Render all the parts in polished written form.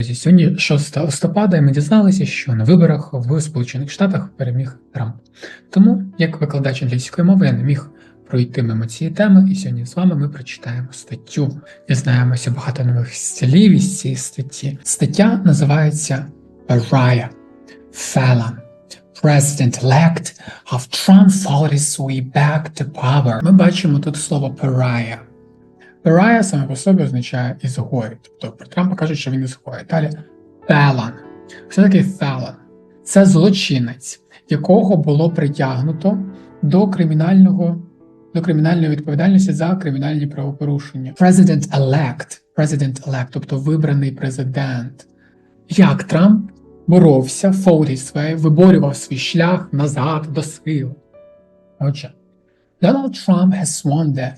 Сьогодні 6 листопада, і ми дізналися, що на виборах в Сполучених Штатах переміг Трамп. Тому, як викладач англійської мови, я не міг пройти мимо цієї теми, і сьогодні з вами ми прочитаємо статтю. Дізнаємося багато нових слів із цієї статті. Стаття називається Pariah, Felon, President-elect of Trump fought his way back to power. Ми бачимо тут слово Pariah. Pariah саме по собі означає ізгой. Тобто про Трампа кажуть, що він ізгой. Далі felon. Що таке felon? Це злочинець, якого було притягнуто до кримінальної відповідальності за кримінальні правопорушення. President-elect, тобто вибраний президент. Як Трамп боровся, fought his way, виборював свій шлях назад до сили. Отже, Donald Trump has won the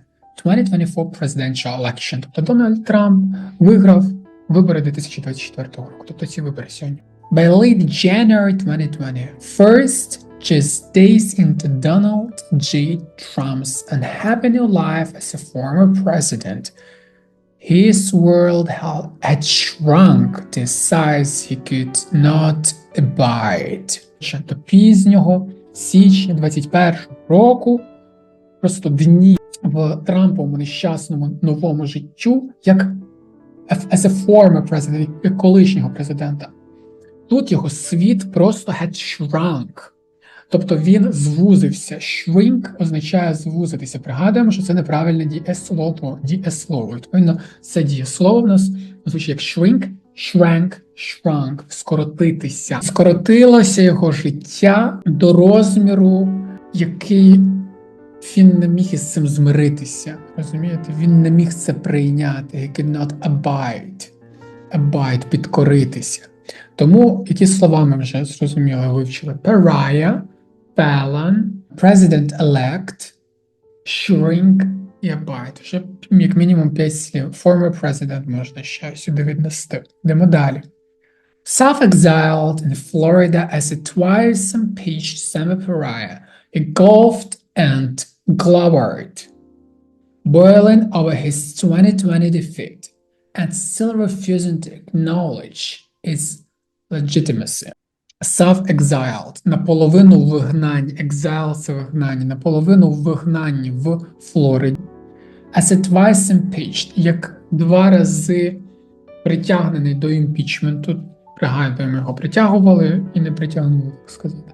2024 presidential election. Тобто Дональд Трамп виграв вибори 2024 року. Тобто ці вибори сьогодні. By late January 2020, first just days into Donald J. Trump's unhappy new life as a former president, his world had shrunk to a size he could not abide. До пізнього січня 2021 року просто дні в Трамповому нещасному новому життю, як as a former president, як колишнього президента. Тут його світ просто had shrunk. Тобто він звузився. Shrink означає звузитися. Пригадуємо, що це неправильне дієслово. Відповідно, це дієслово в нас звучить як shrink, shrank, shrunk, скоротитися. Скоротилося його життя до розміру, який він не міг із цим змиритися, розумієте? Він не міг це прийняти. He could not abide, підкоритися. Тому, які слова ми вже зрозуміло вивчили? Pariah, felon, president-elect, shrink і abide. Вже як мінімум 5 слів. Former president можна ще сюди віднести. Йдемо далі. Self-exiled in Florida as a twice-impeached semi-pariah, engulfed and glowered, boiling over his 2020 defeat, and still refusing to acknowledge its legitimacy. Self-exiled, наполовину вигнань, exile – це вигнання, наполовину вигнання в Флориді. As a twice impeached, як 2 рази притягнений до імпічменту, пригадуємо, його притягували і не притягнули, так сказати.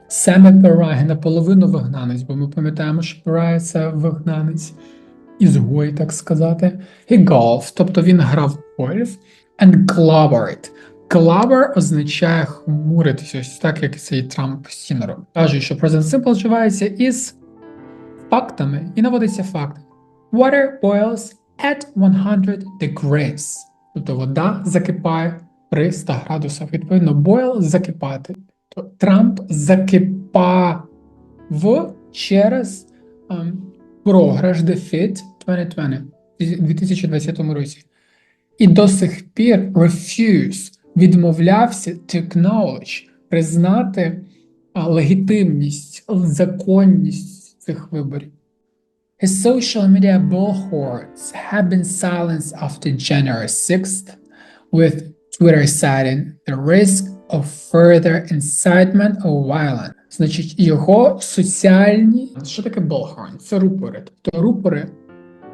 Semi-pariah, наполовину вигнанець, бо ми пам'ятаємо, що pariah – це вигнанець, ізгой, так сказати. He golfed, тобто він грав в гольф. And glowered. Glower означає хмуритися, ось так, як цей Трамп постійно робить. Каже, що present simple вживається із фактами і наводиться факт. Water boils at 100 degrees. Тобто вода закипає при 100 градусах. Відповідно, boil – закипати. Трамп закипав через програш defeat 2020 році. І до сих пір refuse відмовлявся to acknowledge, признати легітимність, законність цих виборів. His social media bullhorns have been silenced after January 6th, with Twitter citing the risk of further incitement of violence. Значить, його соціальні... Що таке bullhorn? Це рупори. Тобто рупори,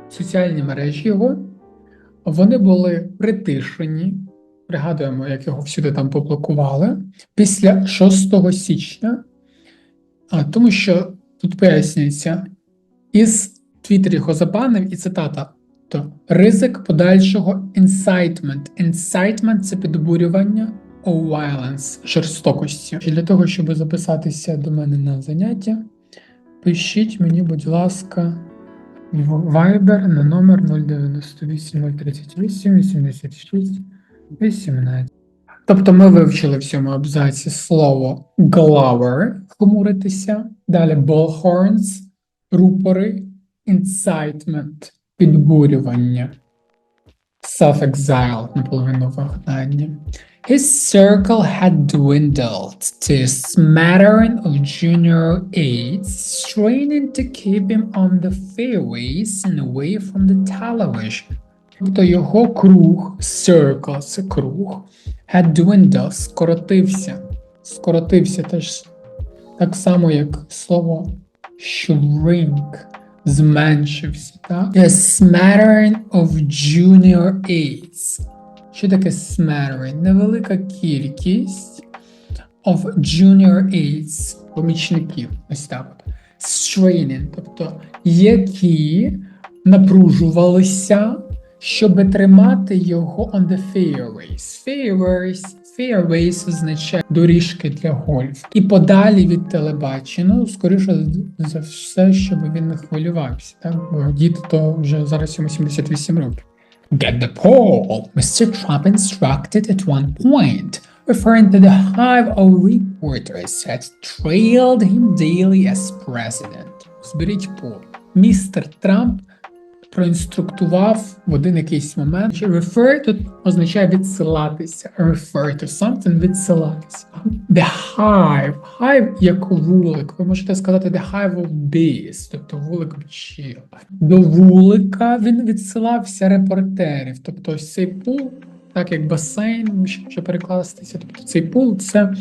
соціальні мережі його, вони були притишені, пригадуємо, як його всюди там поблокували, після 6 січня, тому що тут пояснюється, із Твіттер його забанив, і цитата, то ризик подальшого incitement. Incitement – це підбурювання of violence, жорстокості. І для того, щоб записатися до мене на заняття, пишіть мені, будь ласка, в Viber на номер 098 038 86 18. Тобто ми вивчили в цьому абзаці слово glower – хмуритися, далі bullhorns – рупори, incitement – підбурювання, self-exile – наполовину вигнання. His circle had dwindled to a smattering of junior aides, straining to keep him on the fairways and away from the television. Тобто його круг, circle – це круг, had dwindled – скоротився теж так само, як слово shrink – зменшився, так? A smattering of junior aides. Що таке smattering? Невелика кількість of junior aides – помічників, ось так от. Straining, тобто які напружувалися, щоб тримати його on the fairways. Fairways означає доріжки для гольфу. І подалі від телебачення, скоріше за все, щоб він не хвилювався. Так? Бо дід то вже зараз йому 78 років. Get the poll, Mr. Trump instructed at one point, referring to the hive of reporters that trailed him daily as president. Зберіть пол. Містер Трамп проінструктував в один якийсь момент. Refer тут означає відсилатися. Refer to something – відсилатися. The hive. Hive як вулик. Ви можете сказати the hive of bees, тобто вулик бджіл. До вулика він відсилався репортерів. Тобто ось цей пул, так як басейн, щоб перекластися. Тобто цей пул – це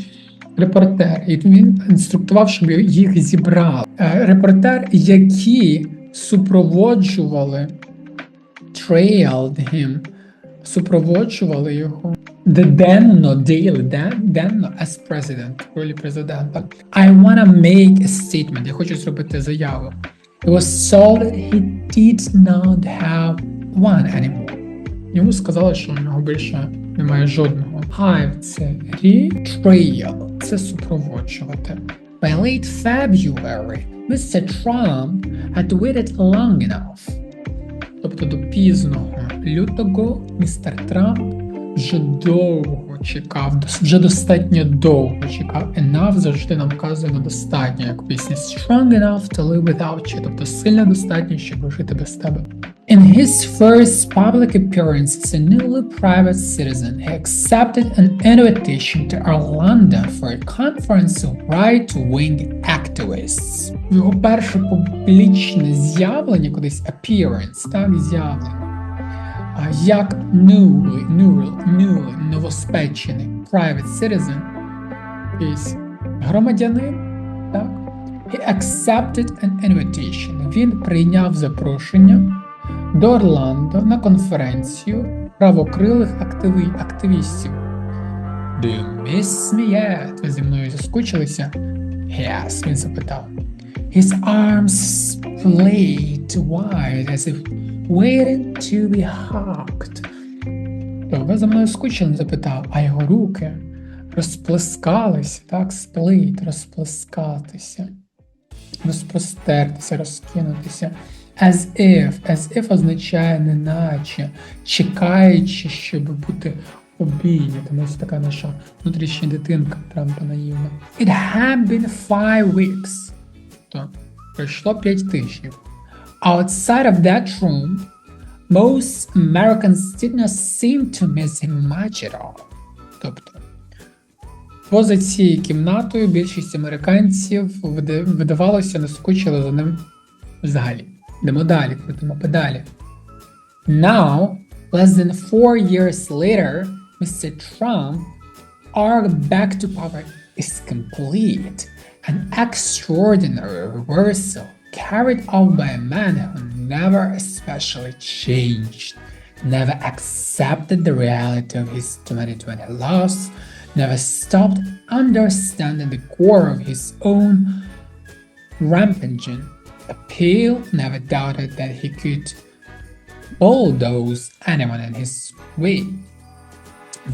репортер. І він інструктував, щоб їх зібрали. Репортер, які супроводжували його денно as president, в ролі президента. I wanna make a statement. Я хочу зробити заяву. It was told that he did not have one anymore. Йому сказали, що у нього більше немає жодного. Hive – це trail – це супроводжувати. By late February, Mr. Trump had waited long enough. Тобто до пізного лютого містер Трамп вже довго чекав, вже достатньо довго чекав. Enough завжди нам вказує на достатньо, як у пісні Strong enough to live without you, тобто сильно достатньо, щоб жити без тебе. In his first public appearance as a newly private citizen, he accepted an invitation to Orlando for a conference of right-wing activists. Його перше публічне з'явлення, кудись appearance, так, з'явлення, як новоспечений private citizen, якийсь громадянин, так, he accepted an invitation. Він прийняв запрошення до Орландо на конференцію правокрилих активістів. Do you miss me yet? Ви зі мною заскучилися? Yes, він запитав. His arms splayed wide as if waiting to be hugged. То ви за мною скучили? Запитав, а його руки розплескалися, так, сплить, розплескатися, розпростертися, розкинутися. As if означає неначе, чекаючи, щоб бути обійнятим. Ось така наша внутрішня дитинка Трампа наївна. It had been 5 weeks. То пройшло 5 тижнів. Outside of that room, most Americans did not seem to miss him much at all. Тобто, поза цією кімнатою більшість американців, видавалося, не скучили за ним взагалі. Йдемо далі, крутимо педалі. Now, less than 4 years later, Mr. Trump, our back to power is complete. An extraordinary reversal carried out by a man who never especially changed, never accepted the reality of his 2020 loss, never stopped understanding the core of his own rampaging appeal, never doubted that he could bulldoze anyone in his way.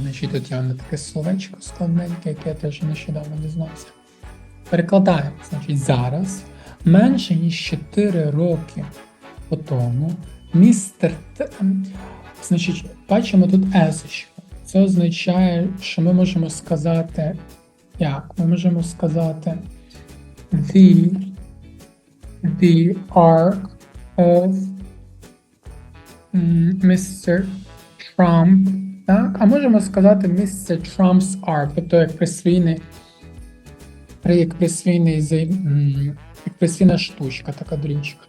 Значить, тут я вам таке словечко складненьке, яке я теж нещодавно дізнався. Перекладаємо. Значить, зараз, менше ніж 4 роки по тому, містер значить, бачимо тут есочку. Це означає, що ми можемо сказати, як? Ми можемо сказати the arc of Mr. Trump, так? А можемо сказати Mr. Trump's arc, тобто як присвійна штучка, така дрючка.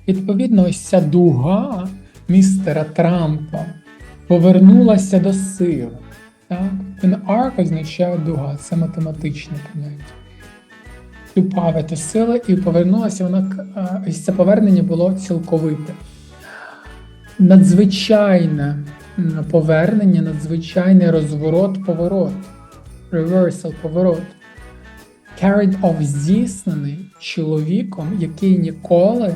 Відповідно, ось ця дуга містера Трампа повернулася до сили. Так? An arc означає дуга, це математичне поняття. Упавити сили і повернулася вона, ось це повернення було цілковите. Надзвичайне повернення, надзвичайний розворот-поворот. Reversal, поворот. Carried off, здійснений чоловіком, який ніколи,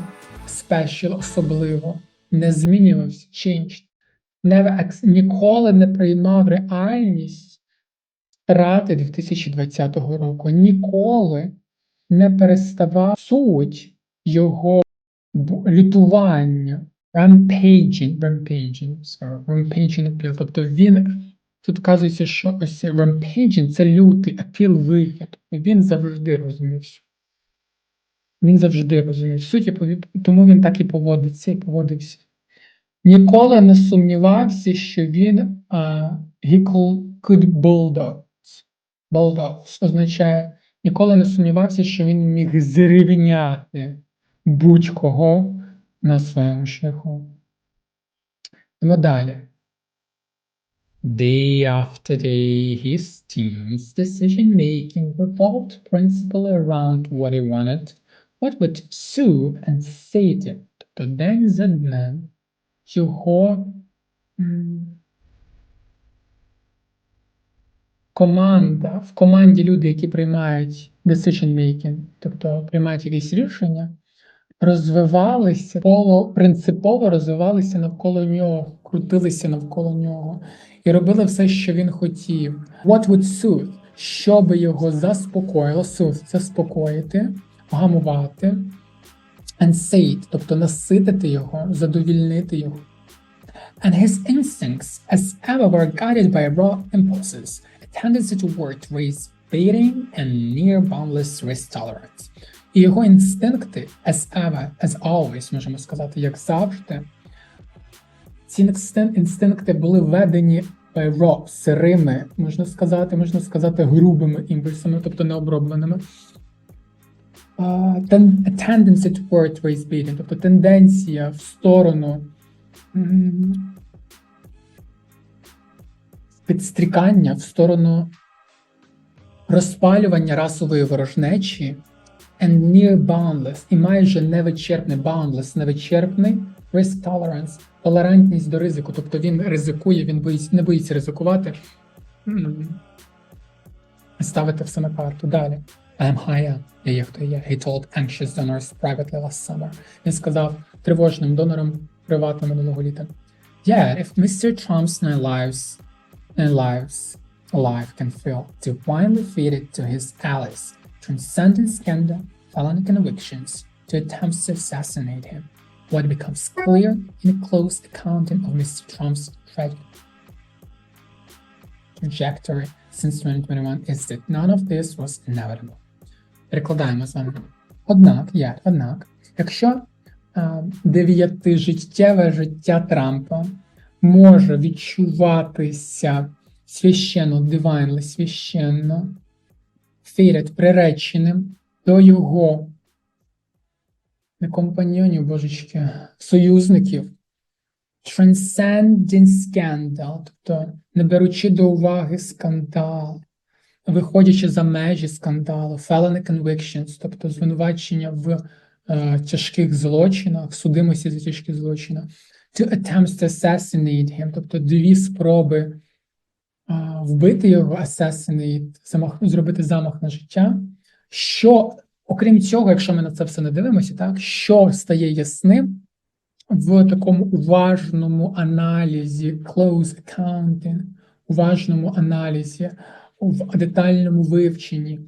special, особливо, не змінювався, changed. Ніколи не приймав реальність втрати 2020 року. Ніколи не переставав суть його лютування, rampaging, тобто він, тут вказується, що ось rampaging – це лютий, апіл, вихід. Він завжди розумів. Він завжди розумів суть, тому він так і поводився. Ніколи не сумнівався, що він he could bulldoze означає, ніколи не сумнівався, що він міг зрівняти будь-кого на своєму шляху. Тому далі. Day after day, his team's decision-making revolved principally around what he wanted, what would soothe and sate him. Тобто день за днем його в команді люди, які приймають decision-making, тобто приймають якісь рішення, розвивалися, принципово розвивалися навколо нього, крутилися навколо нього і робили все, що він хотів. What would soothe? Щоб його заспокоїло, soothe – заспокоїти, вгамувати, and sate, тобто наситити його, задовільнити його. And his instincts, as ever, were guided by raw impulses, a tendency toward race baiting and near boundless risk tolerance. І його інстинкти, as ever, as always, можемо сказати, як завжди, ці інстинкти були введені by raw, сирими, можна сказати, грубими імпульсами, тобто необробленими. A tendency toward race baiting, тобто тенденція в сторону підстрікання, в сторону розпалювання расової ворожнечі, and near boundless, і майже невичерпний, boundless, невичерпний, risk tolerance, толерантність до ризику, тобто він ризикує, він не боїться ризикувати, ставити все на карту. Далі. I am high up, я є хто є. He told anxious donors privately last summer. Він сказав тривожним донорам приватно минулого літа. Yeah, if Mr. Trump's life can fail, divinely fated to his allies, transcendent scandal, felony convictions, to attempts to assassinate him. What becomes clear in a close accounting of Mr. Trump's trajectory since 2021 is that none of this was inevitable. Перекладаємо з вами. Однак, якщо 9-життєве життя Трампа може відчуватися священно, divinely, священно, fated, приреченим до його не компаньйонів, божечки, союзників, transcending scandal, тобто не беручи до уваги скандал, виходячи за межі скандалу, felony convictions, тобто звинувачення в тяжких злочинах, судимості за тяжкі злочини, to attempts to assassinate him, тобто 2 спроби вбити його, assassinate, зробити замах на життя, що, окрім цього, якщо ми на це все не дивимося, так, що стає ясним в такому уважному аналізі, close accounting, уважному аналізі, в детальному вивченні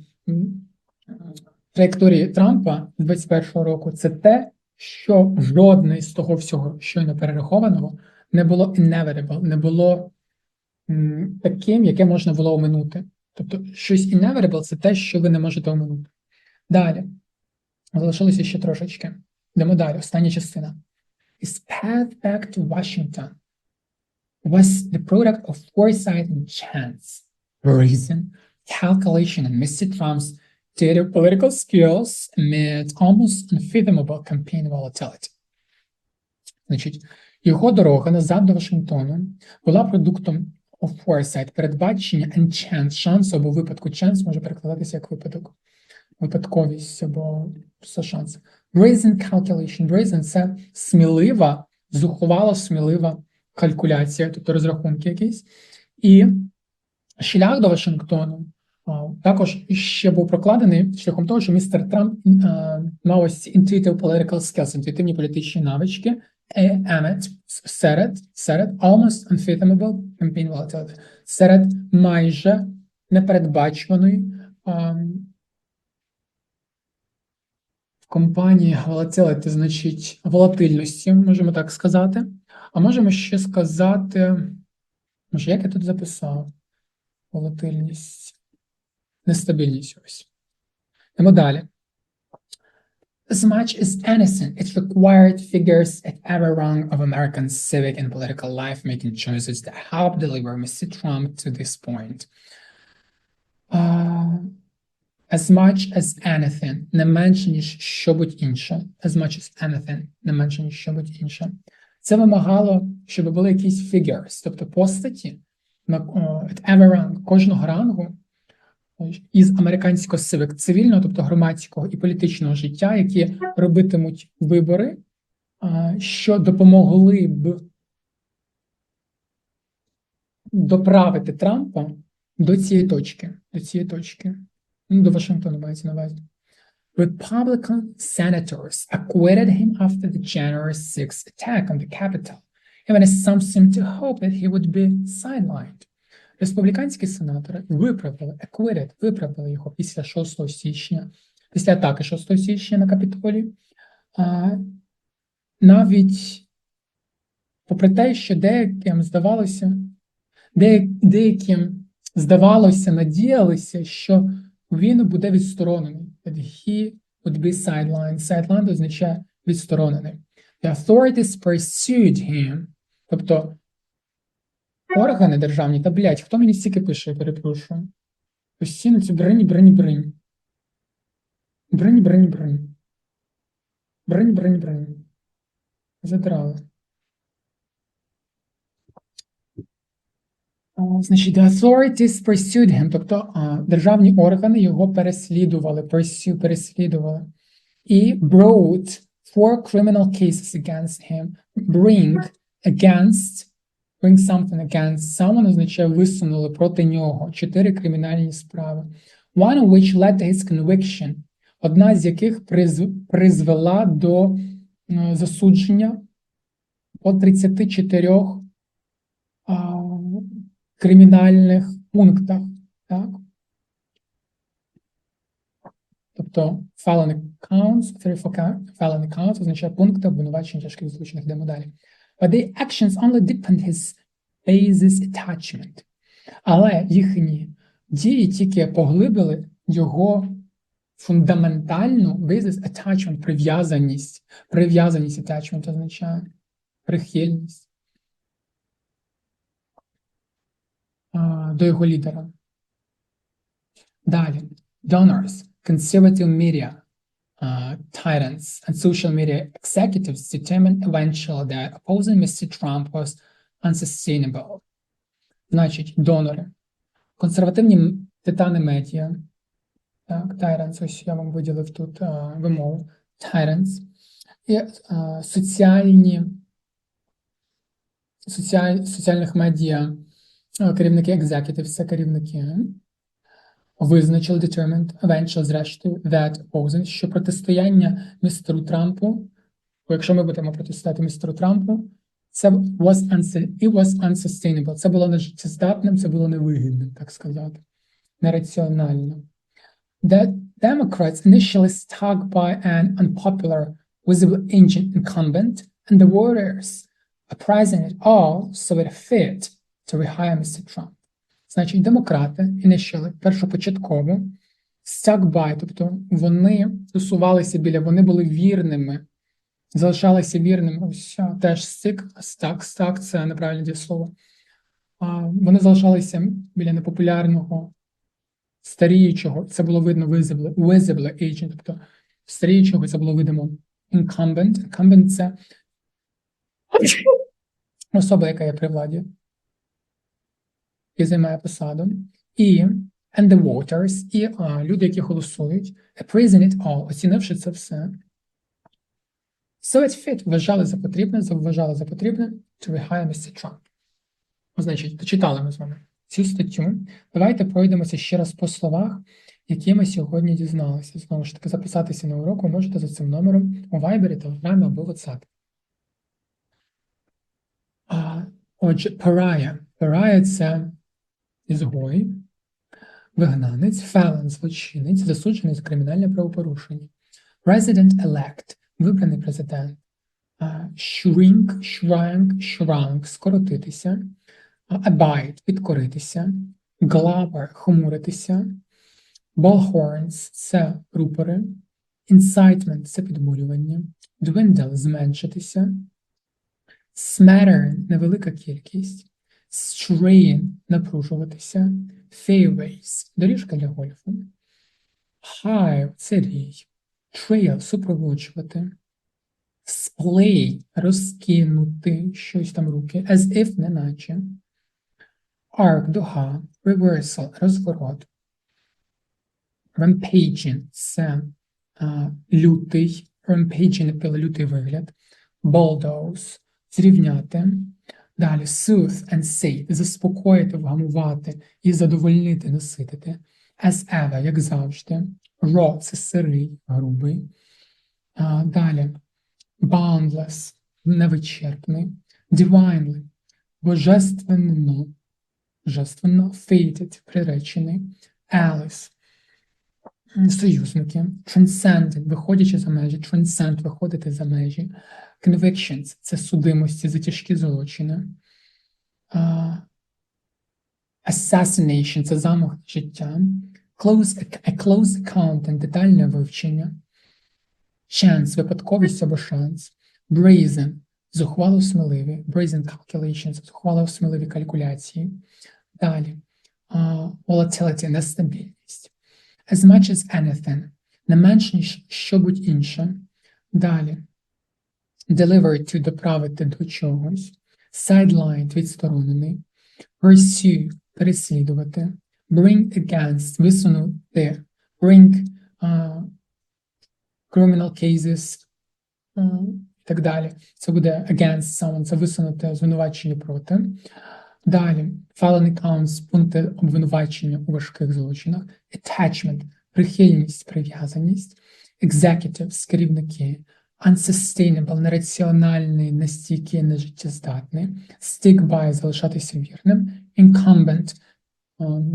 траєкторії Трампа з 2021 року, це те, що жодне з того всього щойно перерахованого не було inevitable, не було таким, яке можна було оминути. Тобто щось inevitable – це те, що ви не можете оминути. Далі. Залишилося ще трошечки. Йдемо далі. Остання частина. His path back to Washington was the product of foresight and chance, reason, calculation, and Mr. Trump's data political skills amid almost unfathomable campaign volatility. Значить, Його дорога назад до Вашингтону була продуктом of foresight, передбачення and chance, шансу або випадку. Chance може перекладатися як випадок, випадковість або все шанс. Brazen calculation. Brazen – це смілива, зухвало смілива калькуляція, тобто розрахунки якісь. І шлях до Вашингтону також ще був прокладений шляхом того, що містер Трамп мав ось ці intuitive political skills, інтуїтивні політичні навички, серед almost unfathomable campaign volatility, серед майже непередбачуваної в компанії volatility, значить волатильності, можемо так сказати. А можемо ще сказати, може, як я тут записав? Волатильність. Нестабільність ось. Йдемо далі. As much as anything, it required figures at every rung of American civic and political life making choices that helped deliver Mr. Trump to this point. As much as anything, не менше, ніж що-будь інше. As much as anything, не менше, ніж що-будь інше. Це вимагало, щоб були якісь figures, тобто постаті, at every rung, кожного рангу, із американського civic, цивільного, тобто громадського і політичного життя, які робитимуть вибори, що допомогли б доправити Трампа до цієї точки, до Вашингтону мається на увазі. Republican senators acquitted him after the January 6th attack on the Capitol, even as some seemed to hope that he would be sidelined. Республіканські сенатори виправдали його після 6 січня, після атаки 6 січня на Капітолій, навіть попри те, що деяким здавалося, надіялися, що він буде відсторонений. That he would be sidelined. Sidelined означає відсторонений. The authorities pursued him. Тобто органи державні, та, хто мені стільки пише, я перепрошую. Постійно ці бринь. Задрали. Значить, the authorities pursued him, тобто державні органи його переслідували. І brought 4 criminal cases against him. Bring something against someone означає висунули проти нього 4 кримінальні справи. One of which led to his conviction, одна з яких призвела до засудження по 34 кримінальних пунктах, так? Тобто felony counts означає пункти обвинувачень тяжких злочинів. Йдемо далі. But the actions only deepened his basis attachment. Але їхні дії тільки поглибили його фундаментальну basis attachment, прив'язаність. Прив'язаність attachment означає прихильність до його лідера. Далі. Donors, conservative media, tyrants, and social media executives determined eventually that opposing Mr. Trump was unsustainable. Значить, донори. Консервативні титани медіа. Так, tyrants, ось я вам виділив тут вимову. Tyrants. І соціальних медіа керівники executives, це керівники, визначили, determined, eventually, зрештою, that opposing, що протистояння містеру Трампу, якщо ми будемо протистояти містеру Трампу, це was unsustainable, це було нежиттєздатним, це було невигідним, так сказати, нераціонально. The Democrats initially stuck by an unpopular, visible incumbent, and the voters apprising it all so it fit to rehire Mr. Trump. Значить, демократи initially, першопочатково, stuck by, тобто вони тусувалися вони були вірними, залишалися вірними, ось теж stuck, це неправильне дієслово. Вони залишалися біля непопулярного, старіючого, це було видно visible agent, тобто старіючого, це було видимо incumbent. Incumbent – це особа, яка є при владі, і займає посаду, і and the voters, і люди, які голосують, appraising it all, оцінивши це все. So it fit, вважали за потрібне to rehire Mr. Trump. Значить, дочитали ми з вами цю статтю. Давайте пройдемося ще раз по словах, які ми сьогодні дізналися. Знову ж таки, записатися на урок ви можете за цим номером у Viber, Telegram або WhatsApp. Отже, pariah. Pariah – це ізгой, вигнанець, felon – злочинець, засуджений за кримінальне правопорушення. President-elect – вибраний президент. Shrink – скоротитися. Abide – підкоритися. Glabber – хмуритися. Bullhorns – це рупори. Incitement – це підбурювання. Dwindle – зменшитися. Smattern – невелика кількість. Strain – напружуватися. Fairways – доріжка для гольфу. Hive – це рій. Trail – супроводжувати. Splay – розкинути щось там руки. As if – неначе. Arc – дуга. Reversal – розворот. Rampaging – це лютий. Rampaging – лютий вигляд. Bulldoze – зрівняти. Далі soothe and sate – заспокоїти, вгамувати і задовольнити, наситити. As ever – як завжди. Raw – це сирий, грубий. Далі boundless – невичерпний. Divinely – божественно, fated – приречений. Alice – союзники. Transcendent – виходячи за межі. Transcend – виходити за межі. Convictions – це судимості за тяжкі злочини. Assassination – це замах на життя. A close account – детальне вивчення. Chance – випадковість або шанс. Brazen – зухвало сміливі. Brazen calculations – зухвало сміливі калькуляції. Далі. Volatility – нестабільність. As much as anything – не менш, ніж що-будь інше. Далі. Deliver to – доправити до чогось. Sideline – відсторонений. Pursue – переслідувати. Bring against – висунути. Bring criminal cases і так далі. Це буде against someone – це висунути звинувачення проти. Далі. Felony counts – пункти обвинувачення у важких злочинах. Attachment – прихильність, прив'язаність. Executives – керівники. Unsustainable – нераціональний, нестійкий, нежиттєздатний. Stick by – залишатися вірним. Incumbent –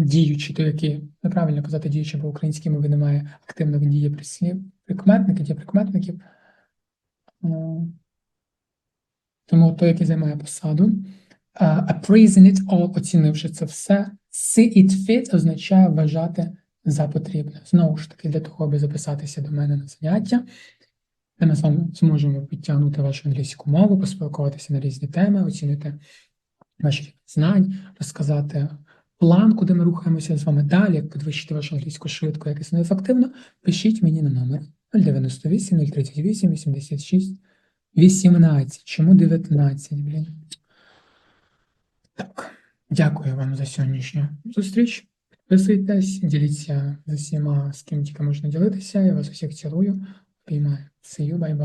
діючий, той, який, неправильно казати діючий, бо в українській мові немає активних дієприслів. Прикметники, дієприкметників. Тому той, який займає посаду. Appraising it all – оцінивши це все. See it fit – означає вважати за потрібне. Знову ж таки, для того, аби записатися до мене на заняття, де ми з вами зможемо підтягнути вашу англійську мову, поспілкуватися на різні теми, оцінити ваші знань, розказати план, куди ми рухаємося з вами далі, як підвищити вашу англійську швидко, якісно і ефективно, пишіть мені на номер 098 038 86 18. Чому 19, блін? Так, дякую вам за сьогоднішню зустріч. Підписуйтесь, діліться з усіма, з ким тільки можна ділитися. Я вас усіх цілую. Обіймаю. See you, bye-bye.